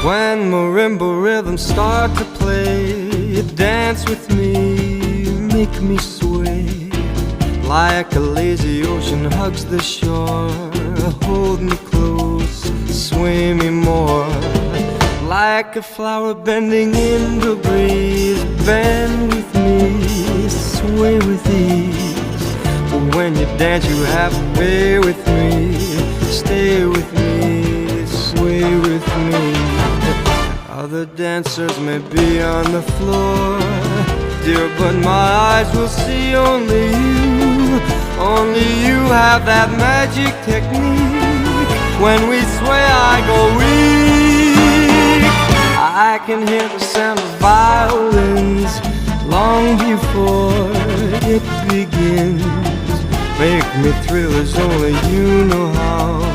When marimba rhythms start to play, dance with me, make me sway. Like a lazy ocean hugs the shore, hold me close, sway me more. Like a flower bending in the breeze, bend with me, sway with ease. But when you dance you have to be with me, stay with me, sway with me. Other dancers may be on the floor, dear, but my eyes will see only you. Only you have that magic technique. When we sway I go weak. I can hear the sound of violins long before it begins. Make me thrill as only you know how.